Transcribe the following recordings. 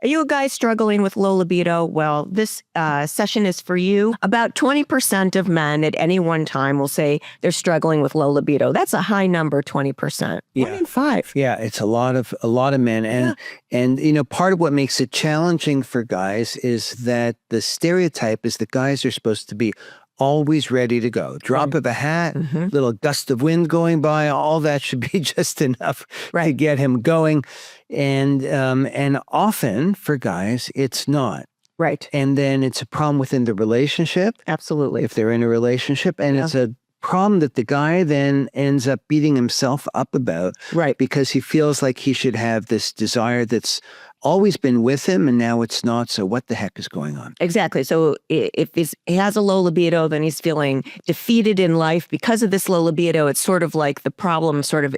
Are you a guy struggling with low libido? Well, this session is for you. About 20% of men at any one time will say they're struggling with low libido. That's a high number, 20%. Yeah. 1 in 5. Yeah, it's a lot of men. And you know, part of what makes it challenging for guys is that the stereotype is that guys are supposed to be always ready to go. Drop of a hat, little gust of wind going by, all that should be just enough to get him going. And often for guys, it's not. Right. And then it's a problem within the relationship. Absolutely. If they're in a relationship. And it's a problem that the guy then ends up beating himself up about. Right. Because he feels like he should have this desire that's always been with him and now it's not. So what the heck is going on? Exactly. So if he has a low libido, then he's feeling defeated in life because of this low libido. It's sort of like the problem sort of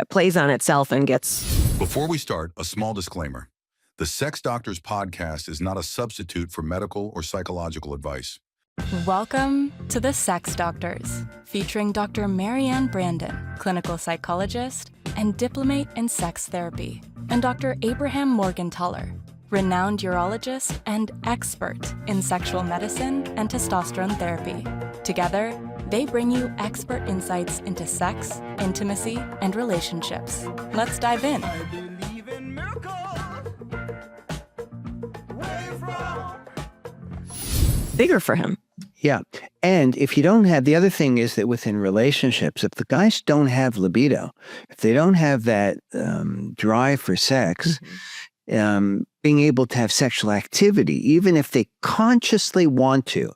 plays on itself and gets... Before we start, a small disclaimer. The Sex Doctors podcast is not a substitute for medical or psychological advice. Welcome to the Sex Doctors, featuring Dr. Marianne Brandon, clinical psychologist and diplomate in sex therapy, and Dr. Abraham Morgentaler, renowned urologist and expert in sexual medicine and testosterone therapy. Together, they bring you expert insights into sex, intimacy, and relationships. Let's dive in. I believe in miracles. Where from? Bigger for him. Yeah. And if you don't have, the other thing is that within relationships, if the guys don't have libido, if they don't have that drive for sex, being able to have sexual activity, even if they consciously want to,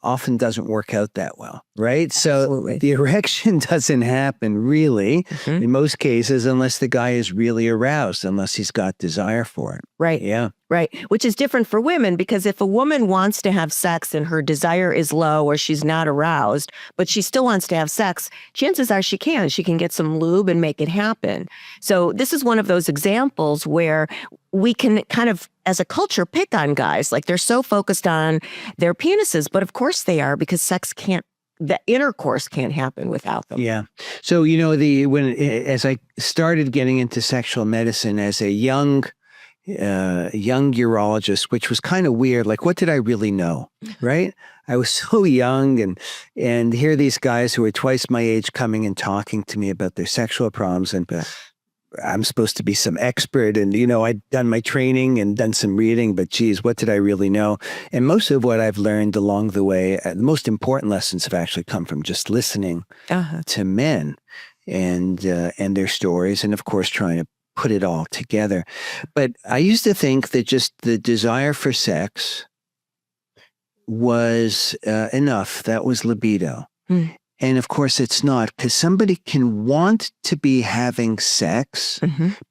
often doesn't work out that well, right? Absolutely. So the erection doesn't happen really, in most cases, unless the guy is really aroused, unless he's got desire for it. Right. Yeah. Right. Which is different for women, because if a woman wants to have sex and her desire is low or she's not aroused, but she still wants to have sex, chances are she can. She can get some lube and make it happen. So this is one of those examples where we can kind of, as a culture, pick on guys. Like they're so focused on their penises, but of course they are, because sex can't, the intercourse can't happen without them. Yeah. So, you know, as I started getting into sexual medicine as a young urologist, which was kind of weird. Like, what did I really know? Right? I was so young, and here are these guys who are twice my age coming and talking to me about their sexual problems, and I'm supposed to be some expert, and you know, I'd done my training and done some reading, but geez, what did I really know? And most of what I've learned along the way, the most important lessons have actually come from just listening to men and their stories, and of course trying to put it all together. But I used to think that just the desire for sex was enough. That was libido. And of course it's not, because somebody can want to be having sex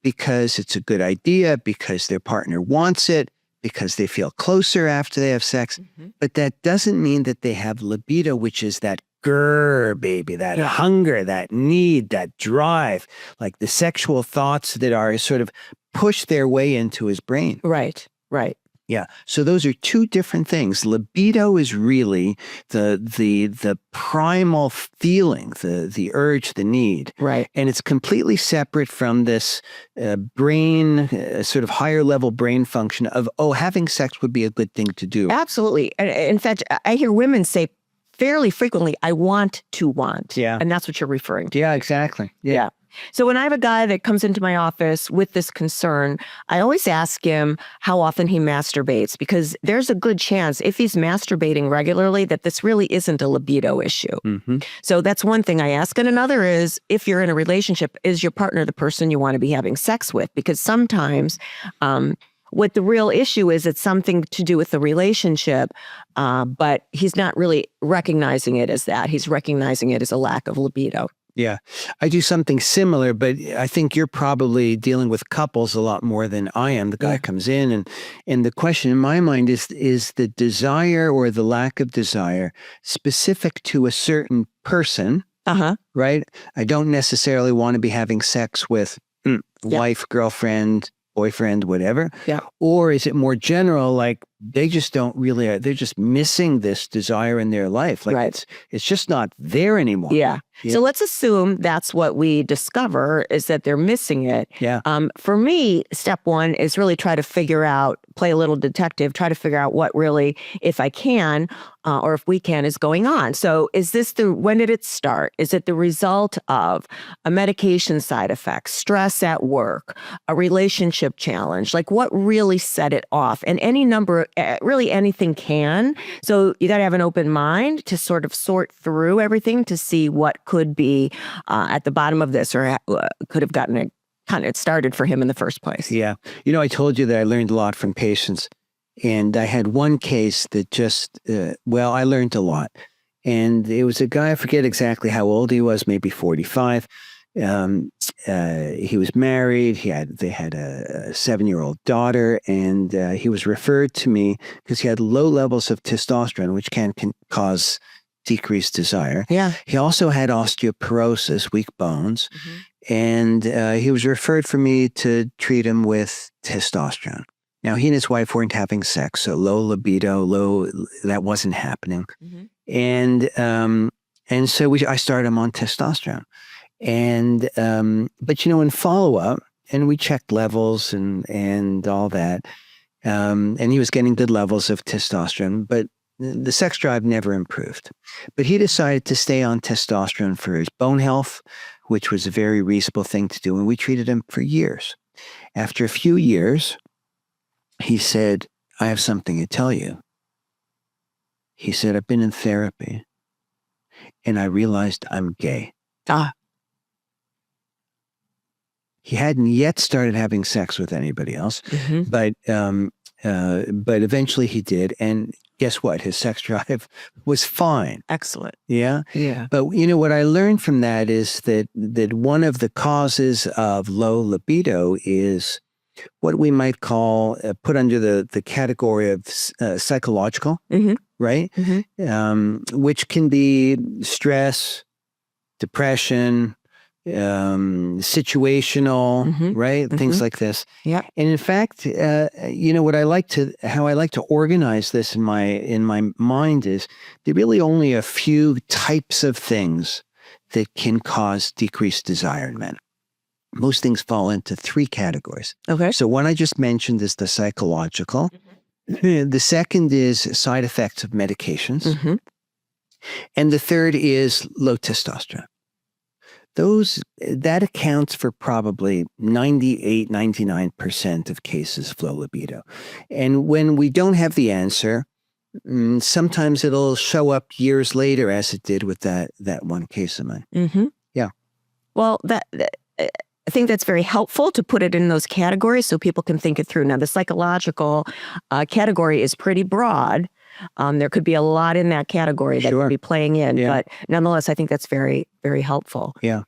because it's a good idea, because their partner wants it, because they feel closer after they have sex. But that doesn't mean that they have libido, which is that grrr, baby, that hunger, that need, that drive, like the sexual thoughts that are sort of push their way into his brain. Right. Right. Yeah. So those are two different things. Libido is really the primal feeling, the urge, the need. Right. And it's completely separate from this brain, sort of higher level brain function of, oh, having sex would be a good thing to do. Absolutely. In fact, I hear women say fairly frequently, I want to want. Yeah. And that's what you're referring to. Yeah, exactly. Yeah. So when I have a guy that comes into my office with this concern, I always ask him how often he masturbates, because there's a good chance if he's masturbating regularly that this really isn't a libido issue. So that's one thing I ask. And another is, if you're in a relationship, is your partner the person you want to be having sex with? Because sometimes what the real issue is, it's something to do with the relationship, but he's not really recognizing it as that. He's recognizing it as a lack of libido. Yeah, I do something similar, but I think you're probably dealing with couples a lot more than I am. The guy comes in, and the question in my mind is the desire or the lack of desire specific to a certain person, right? I don't necessarily want to be having sex with wife, girlfriend, boyfriend, whatever. Yeah. Or is it more general, like they just don't really, they're just missing this desire in their life. Like Right. it's just not there anymore. Yeah. Yeah. So let's assume that's what we discover is that they're missing it. Yeah. For me, step one is really try to figure out, play a little detective, try to figure out what really, if I can, or if we can, is going on. So when did it start? Is it the result of a medication side effect, stress at work, a relationship challenge? Like what really set it off? And any number, really anything can. So you got to have an open mind to sort of sort through everything to see what could be at the bottom of this or could have gotten it kind of started for him in the first place. Yeah. You know, I told you that I learned a lot from patients. And I had one case that just, I learned a lot. And it was a guy, I forget exactly how old he was, maybe 45. He was married. They had a 7-year-old daughter. And he was referred to me because he had low levels of testosterone, which can cause decreased desire. Yeah. He also had osteoporosis, weak bones. And he was referred for me to treat him with testosterone. Now, he and his wife weren't having sex, so low libido, that wasn't happening. And so I started him on testosterone. And, but, in follow-up, and we checked levels and all that, and he was getting good levels of testosterone, but the sex drive never improved. But he decided to stay on testosterone for his bone health, which was a very reasonable thing to do, and we treated him for years. After a few years, he said, I have something to tell you. He said, I've been in therapy and I realized I'm gay. He hadn't yet started having sex with anybody else, but eventually he did. And guess what? His sex drive was fine. Excellent. Yeah. Yeah. But what I learned from that is that one of the causes of low libido is what we might call, put under the category of psychological, right? Which can be stress, depression, situational, right? Things like this. Yeah. And in fact, how I like to organize this in my mind is there really only a few types of things that can cause decreased desire in men. Most things fall into 3 categories. Okay. So one I just mentioned is the psychological. The second is side effects of medications. And the third is low testosterone. That accounts for probably 98, 99% of cases of low libido. And when we don't have the answer, sometimes it'll show up years later as it did with that one case of mine. Yeah. Well, I think that's very helpful to put it in those categories so people can think it through. Now, the psychological category is pretty broad. There could be a lot in that category that could be playing in, but nonetheless, I think that's very, very helpful. Yeah.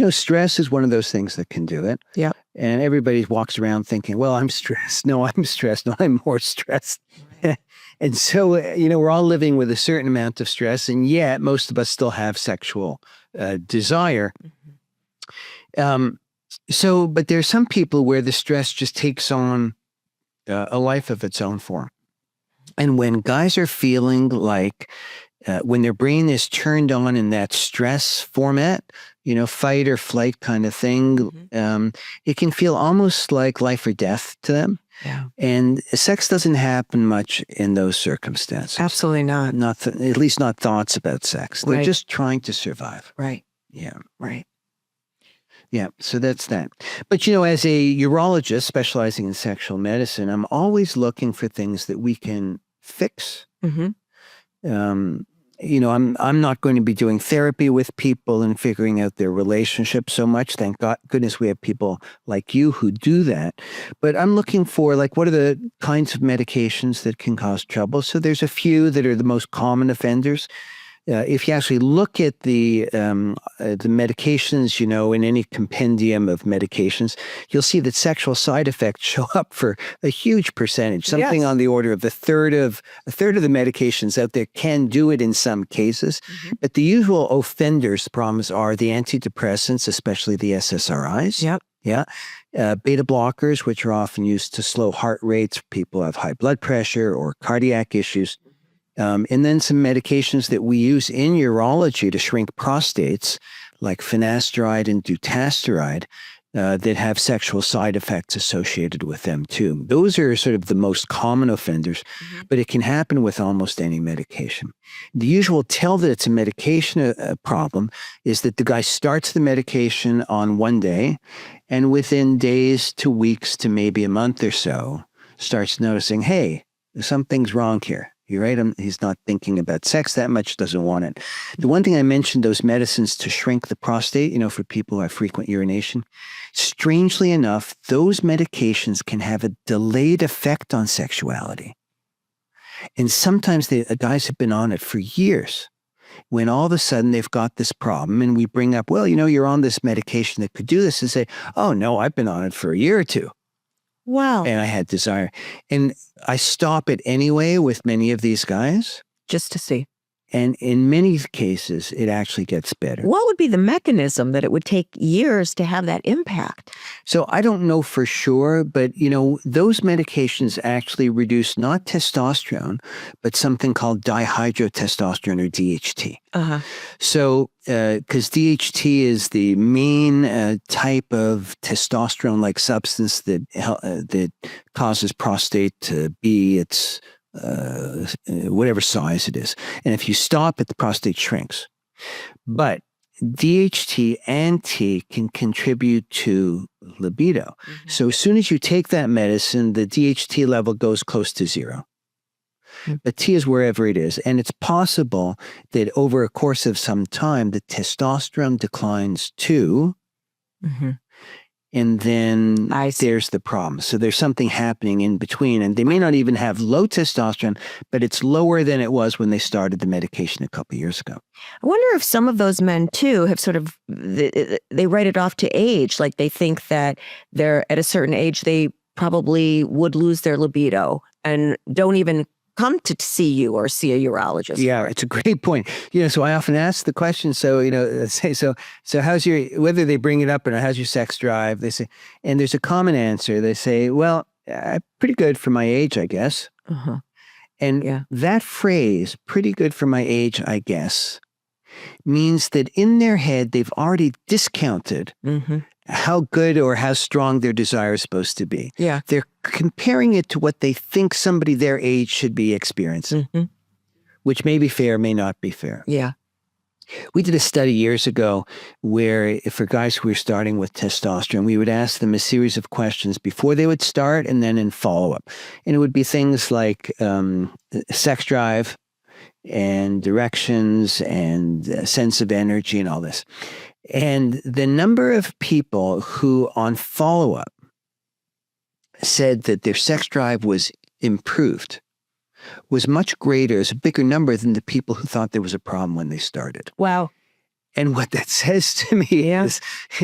Stress is one of those things that can do it. Yeah. And everybody walks around thinking, well, I'm stressed. No, I'm stressed. No, I'm more stressed. And so, we're all living with a certain amount of stress, and yet most of us still have sexual desire. But there's some people where the stress just takes on a life of its own form. And when guys are feeling like, when their brain is turned on in that stress format, fight or flight kind of thing, it can feel almost like life or death to them. Yeah. And sex doesn't happen much in those circumstances. Absolutely not. At least not thoughts about sex. They're just trying to survive. Right. Yeah. Right. Yeah, so that's that. But, as a urologist specializing in sexual medicine, I'm always looking for things that we can fix. I'm not going to be doing therapy with people and figuring out their relationship so much. Thank goodness we have people like you who do that. But I'm looking for, what are the kinds of medications that can cause trouble? So there's a few that are the most common offenders. If you actually look at the medications, in any compendium of medications, you'll see that sexual side effects show up for a huge percentage. Something on the order of a third of the medications out there can do it in some cases. But the usual offenders, problems are the antidepressants, especially the SSRIs. Yep. Yeah. Beta blockers, which are often used to slow heart rates for people who have high blood pressure or cardiac issues. And then some medications that we use in urology to shrink prostates, like finasteride and dutasteride, that have sexual side effects associated with them too. Those are sort of the most common offenders, but it can happen with almost any medication. The usual tell that it's a medication problem is that the guy starts the medication on one day, and within days to weeks to maybe a month or so, starts noticing, hey, something's wrong here. You're right. He's not thinking about sex that much, doesn't want it. The one thing I mentioned, those medicines to shrink the prostate, for people who have frequent urination, strangely enough, those medications can have a delayed effect on sexuality. And sometimes the guys have been on it for years, when all of a sudden they've got this problem, and we bring up, well, you're on this medication that could do this, and say, oh, no, I've been on it for a year or two. Wow. And I had desire. And I stop it anyway with many of these guys. Just to see. And in many cases, it actually gets better. What would be the mechanism that it would take years to have that impact? So I don't know for sure, but, those medications actually reduce not testosterone, but something called dihydrotestosterone, or DHT. Uh-huh. So, because DHT is the main type of testosterone-like substance that causes prostate to be its whatever size it is. And if you stop it, the prostate shrinks. But DHT and T can contribute to libido. Mm-hmm. So as soon as you take that medicine, the DHT level goes close to zero. Mm-hmm. But T is wherever it is. And it's possible that over a course of some time, the testosterone declines too. Mm-hmm. And then there's the problem. So there's something happening in between. And they may not even have low testosterone, but it's lower than it was when they started the medication a couple of years ago. I wonder if some of those men, too, have sort of, they write it off to age. Like they think that they're at a certain age, they probably would lose their libido and don't even come to see you or see a urologist. Yeah, it's a great point. So I often ask the question, so how's whether they bring it up or not, how's your sex drive? They say, and there's a common answer. They say, well, pretty good for my age, I guess. Uh-huh. And that phrase, pretty good for my age, I guess, means that in their head, they've already discounted how good or how strong their desire is supposed to be. Yeah. They're comparing it to what they think somebody their age should be experiencing, which may be fair, may not be fair. Yeah. We did a study years ago where for guys who were starting with testosterone, we would ask them a series of questions before they would start and then in follow-up. And it would be things like sex drive and directions and sense of energy and all this. And the number of people who on follow-up said that their sex drive was improved was much greater, is a bigger number than the people who thought there was a problem when they started. Wow. And what that says to me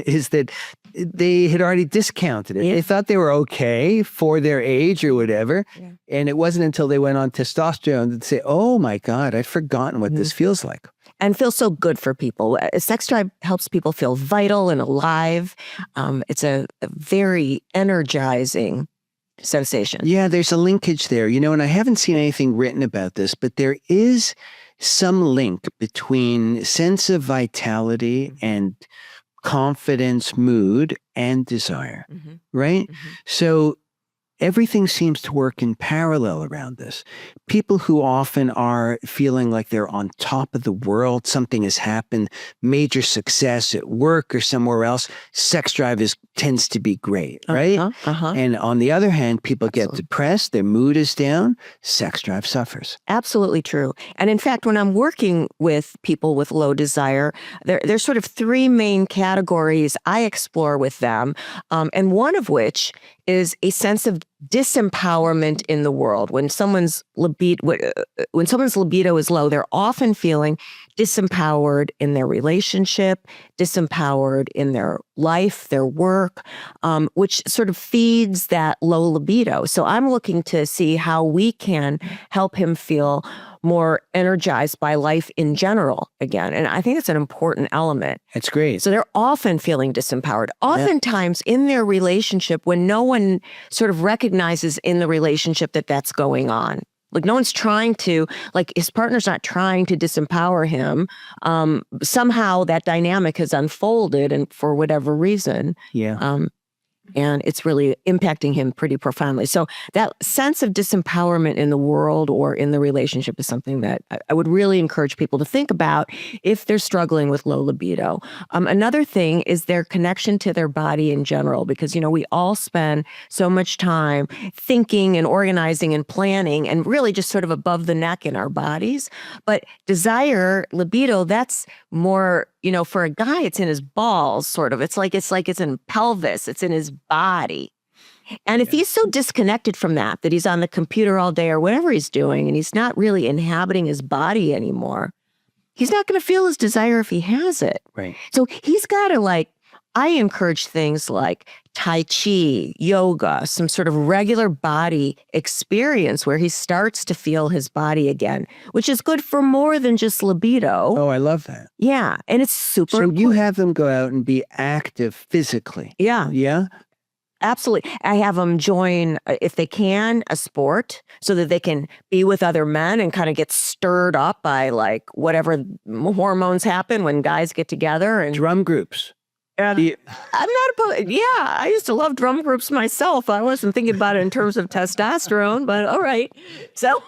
is that they had already discounted it. Yeah. They thought they were okay for their age or whatever. Yeah. And it wasn't until they went on testosterone that they say, oh my God, I'd forgotten what this feels like. And feels so good for people. Sex drive helps people feel vital and alive. It's a very energizing sensation. Yeah, there's a linkage there, and I haven't seen anything written about this, but there is some link between sense of vitality and confidence, mood, and desire, right? So everything seems to work in parallel around this. People who often are feeling like they're on top of the world, something has happened, major success at work or somewhere else, sex drive tends to be great, right? And on the other hand, people get depressed, their mood is down, sex drive suffers. Absolutely true. And in fact, when I'm working with people with low desire, there's sort of three main categories I explore with them, and one of which is a sense of disempowerment in the world. When someone's libido is low, they're often feeling disempowered in their relationship, disempowered in their life, their work, which sort of feeds that low libido. So I'm looking to see how we can help him feel more energized by life in general again. And I think it's an important element. That's great. So they're often feeling disempowered. Oftentimes in their relationship, when no one sort of recognizes in the relationship that that's going on. Like no one's trying to, like his partner's not trying to disempower him. Somehow that dynamic has unfolded, and for whatever reason. Yeah. And it's really impacting him pretty profoundly. So that sense of disempowerment in the world or in the relationship is something that I would really encourage people to think about if they're struggling with low libido. Another thing is their connection to their body in general, because, you know, we all spend so much time thinking and organizing and planning and really just sort of above the neck in our bodies. But desire, libido, that's more, you know, for a guy, it's in his balls, sort of. It's like it's in pelvis, it's in his body. And if he's so disconnected from that he's on the computer all day or whatever he's doing, and he's not really inhabiting his body anymore, he's not going to feel his desire if he has it. Right. So he's got to I encourage things like Tai Chi, yoga, some sort of regular body experience where he starts to feel his body again, which is good for more than just libido. Oh, I love that. Yeah. And it's super So important. you have them go out and be active physically. Yeah. Yeah. Absolutely. I have them join, if they can, a sport so that they can be with other men and kind of get stirred up by like whatever hormones happen when guys get together. And Drum groups. I'm not opposed. Yeah, I used to love drum groups myself. I wasn't thinking about it in terms of testosterone, but all right. So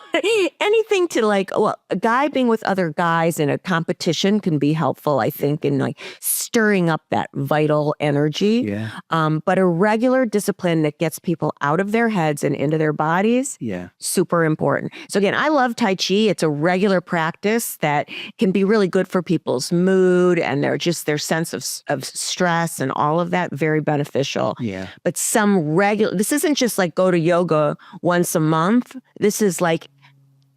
anything to a guy being with other guys in a competition can be helpful, I think, in like stirring up that vital energy. Yeah. But a regular discipline that gets people out of their heads and into their bodies, Yeah. super important. So again, I love Tai Chi. It's a regular practice that can be really good for people's mood and their sense of stress and all of that, very beneficial. Yeah. But this isn't just like go to yoga once a month. This is like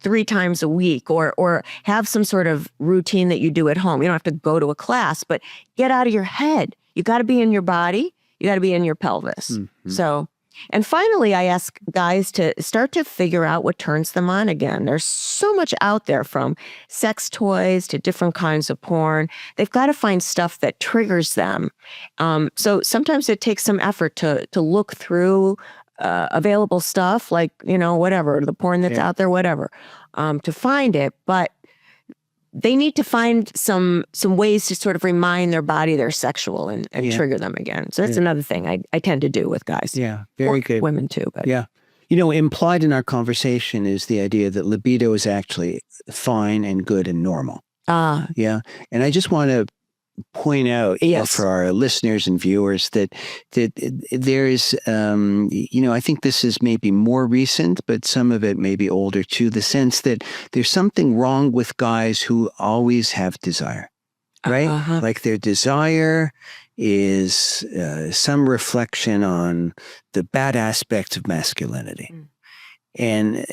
3 times a week, or have some sort of routine that you do at home. You don't have to go to a class, but get out of your head. You got to be in your body. You got to be in your pelvis. Mm-hmm. So, and finally, I ask guys to start to figure out what turns them on again. There's so much out there, from sex toys to different kinds of porn. They've got to find stuff that triggers them. So sometimes it takes some effort to look through available stuff, like, whatever, the porn that's out there, whatever, to find it. But they need to find some ways to sort of remind their body they're sexual and trigger them again. So that's another thing I tend to do with guys. Yeah. Very good. Women too. But Yeah. Implied in our conversation is the idea that libido is actually fine and good and normal. Yeah. And I just want to point out for our listeners and viewers that there is, I think this is maybe more recent, but some of it may be older too, the sense that there's something wrong with guys who always have desire, right? Like their desire is some reflection on the bad aspects of masculinity. And,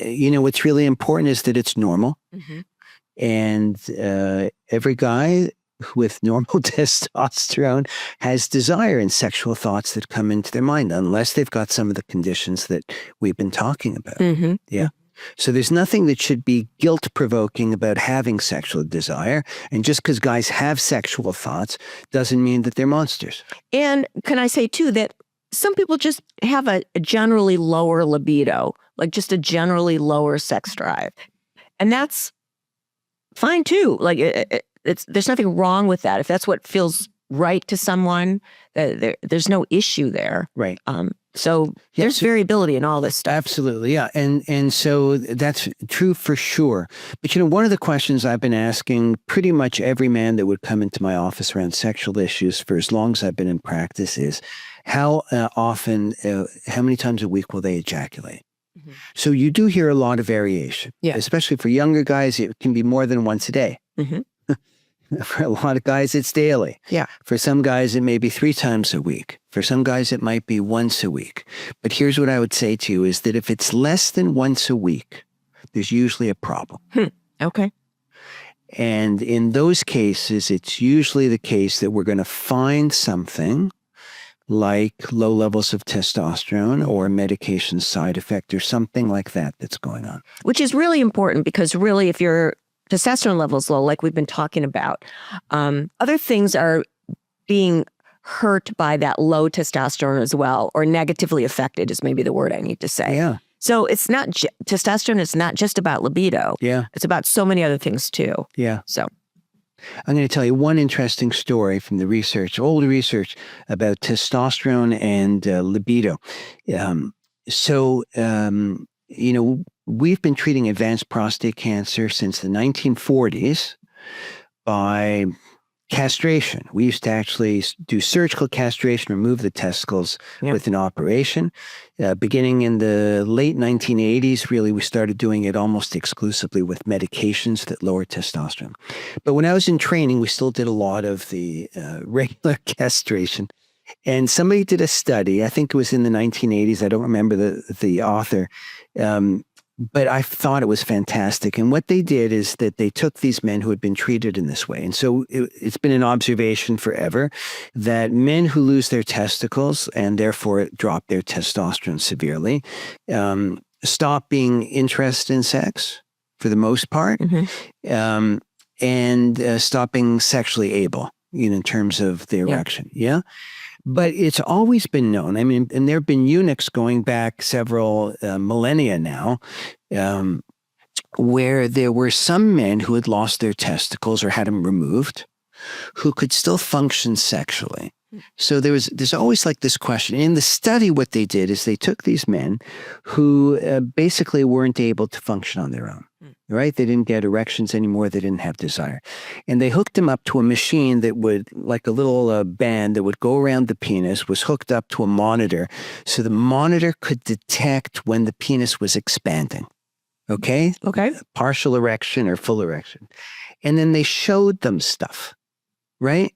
what's really important is that it's normal. Mm-hmm. And every guy with normal testosterone has desire and sexual thoughts that come into their mind, unless they've got some of the conditions that we've been talking about. Mm-hmm. Yeah. So there's nothing that should be guilt-provoking about having sexual desire. And just because guys have sexual thoughts doesn't mean that they're monsters. And can I say too that some people just have a generally lower libido, like just a generally lower sex drive. And that's fine too. Like there's nothing wrong with that. If that's what feels right to someone, there's no issue there. Right. So there's variability in all this stuff. Absolutely, yeah. And so that's true for sure. But one of the questions I've been asking pretty much every man that would come into my office around sexual issues for as long as I've been in practice is how many times a week will they ejaculate? Mm-hmm. So you do hear a lot of variation, especially for younger guys. It can be more than once a day. Mm-hmm. For a lot of guys, it's daily. Yeah. For some guys, it may be 3 times a week. For some guys, it might be once a week. But here's what I would say to you is that if it's less than once a week, there's usually a problem. Okay. And in those cases, it's usually the case that we're going to find something like low levels of testosterone or a medication side effect or something like that that's going on. Which is really important because really if your testosterone level's low, like we've been talking about, other things are being hurt by that low testosterone as well, or negatively affected is maybe the word I need to say. Yeah. So it's not, testosterone is not just about libido. Yeah. It's about so many other things too. Yeah. So I'm going to tell you one interesting story from the research, old research about testosterone and libido. We've been treating advanced prostate cancer since the 1940s by castration. We used to actually do surgical castration, remove the testicles with an operation. Beginning in the late 1980s, really, we started doing it almost exclusively with medications that lower testosterone. But when I was in training, we still did a lot of the regular castration. And somebody did a study, I think it was in the 1980s, I don't remember the author, but I thought it was fantastic. And what they did is that they took these men who had been treated in this way. And so it's been an observation forever that men who lose their testicles and therefore drop their testosterone severely, stop being interested in sex for the most part, and stop being sexually able, in terms of the erection. Yeah. But it's always been known. I mean, and there have been eunuchs going back several millennia now, where there were some men who had lost their testicles or had them removed, who could still function sexually. So there's always like this question. In the study, what they did is they took these men who basically weren't able to function on their own, right? They didn't get erections anymore. They didn't have desire. And they hooked them up to a machine that would, like a little band that would go around the penis, was hooked up to a monitor. So the monitor could detect when the penis was expanding. Okay? Okay. Partial erection or full erection. And then they showed them stuff, right?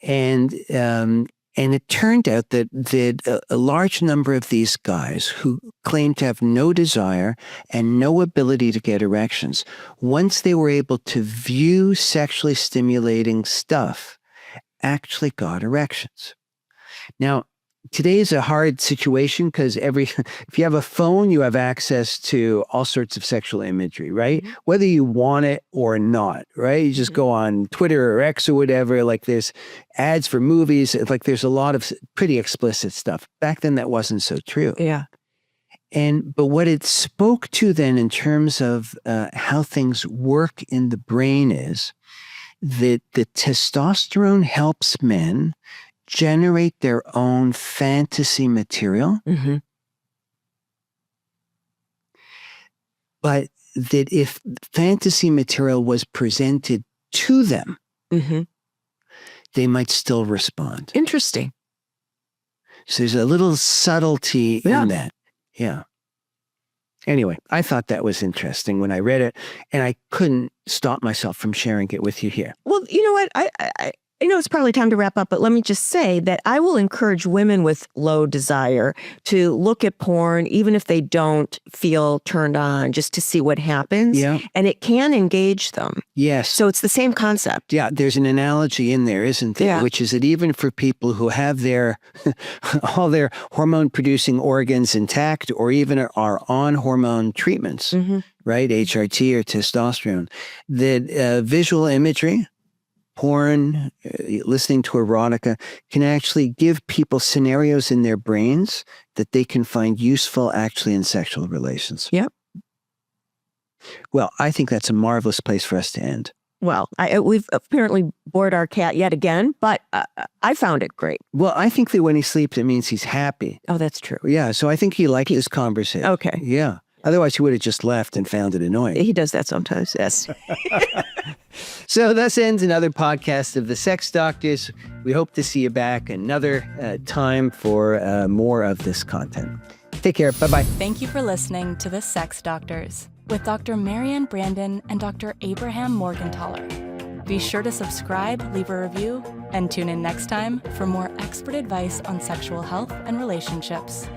And it turned out that a large number of these guys who claimed to have no desire and no ability to get erections, once they were able to view sexually stimulating stuff, actually got erections. Now, today is a hard situation because if you have a phone, you have access to all sorts of sexual imagery, right? Whether you want it or not, right? You just go on Twitter or X or whatever, like there's ads for movies, like there's a lot of pretty explicit stuff. Back then that wasn't so true. Yeah. But what it spoke to then in terms of how things work in the brain is that the testosterone helps men generate their own fantasy material, but that if fantasy material was presented to them, they might still respond. Interesting. So there's a little subtlety in that. Yeah. Anyway, I thought that was interesting when I read it, and I couldn't stop myself from sharing it with you here. Well, you know what? I know it's probably time to wrap up, but let me just say that I will encourage women with low desire to look at porn, even if they don't feel turned on, just to see what happens. Yeah. And it can engage them. Yes. So it's the same concept. Yeah, there's an analogy in there, isn't there? Yeah. Which is that even for people who have their all their hormone-producing organs intact, or even are on hormone treatments, right, HRT or testosterone, that visual imagery, porn, listening to erotica can actually give people scenarios in their brains that they can find useful actually in sexual relations. Yep. Well, I think that's a marvelous place for us to end. Well, we've apparently bored our cat yet again, but I found it great. Well, I think that when he sleeps, it means he's happy. Oh, that's true. Yeah, so I think he liked this conversation. Okay. Yeah. Otherwise, he would have just left and found it annoying. He does that sometimes, yes. So thus ends another podcast of The Sex Doctors. We hope to see you back another time for more of this content. Take care. Bye-bye. Thank you for listening to The Sex Doctors with Dr. Marianne Brandon and Dr. Abraham Morgentaler. Be sure to subscribe, leave a review, and tune in next time for more expert advice on sexual health and relationships.